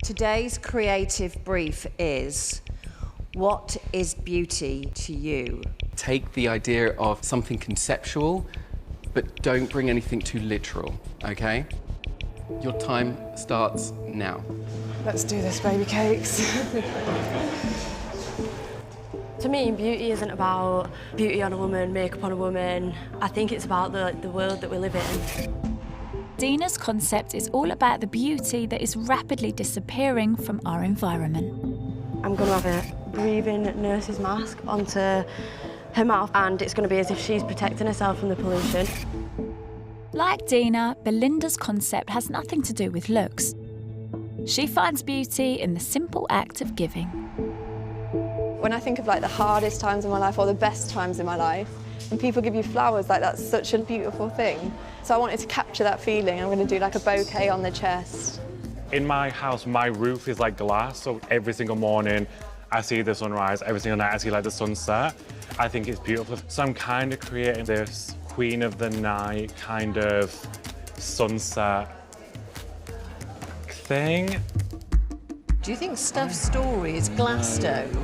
Today's creative brief is, what is beauty to you? Take the idea of something conceptual, but don't bring anything too literal, okay? Your time starts now. Let's do this, baby cakes. To me, beauty isn't about beauty on a woman, makeup on a woman. I think it's about the world that we live in. Dina's concept is all about the beauty that is rapidly disappearing from our environment. I'm going to have a breathing nurse's mask onto her mouth, and it's going to be as if she's protecting herself from the pollution. Like Dina, Belinda's concept has nothing to do with looks. She finds beauty in the simple act of giving. When I think of like the hardest times in my life or the best times in my life, and people give you flowers, like that's such a beautiful thing. So I wanted to capture that feeling. I'm going to do like a bouquet on the chest. In my house, my roof is like glass, so every single morning I see the sunrise, every single night I see like the sunset. I think it's beautiful. So I'm kind of creating this Queen of the Night kind of sunset thing. Do you think Stuffed Story is glass stone?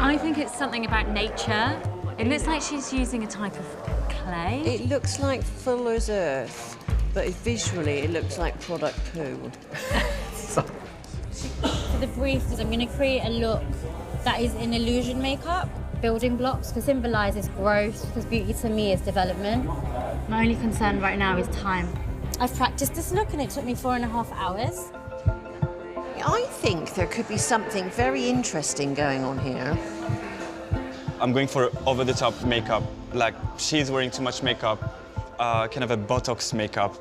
I think it's something about nature. It looks like she's using a type of clay. It looks like Fuller's Earth, but visually it looks like product poo. For the brief, I'm going to create a look that is in illusion makeup, building blocks, to symbolise growth, because beauty to me is development. My only concern right now is time. I've practiced this look and it took me 4.5 hours. I think there could be something very interesting going on here. I'm going for over-the-top makeup, like she's wearing too much makeup, kind of a Botox makeup.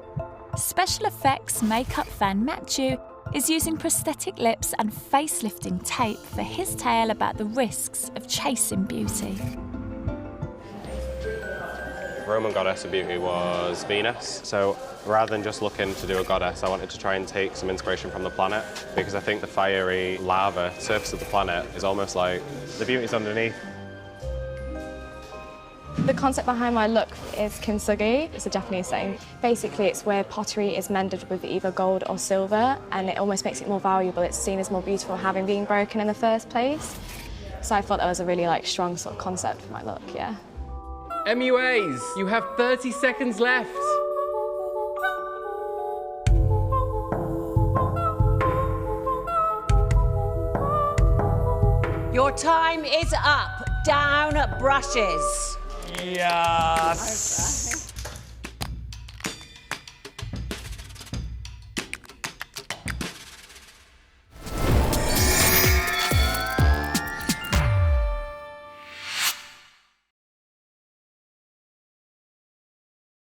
Special effects makeup fan Matthew is using prosthetic lips and facelifting tape for his tale about the risks of chasing beauty. Roman goddess of beauty was Venus, so rather than just looking to do a goddess, I wanted to try and take some inspiration from the planet, because I think the fiery lava surface of the planet is almost like the beauty's underneath. The concept behind my look is Kintsugi. It's a Japanese saying. Basically, it's where pottery is mended with either gold or silver, and it almost makes it more valuable. It's seen as more beautiful having been broken in the first place. So I thought that was a really strong sort of concept for my look, yeah. MUAs, you have 30 seconds left. Your time is up. Down brushes. Yes!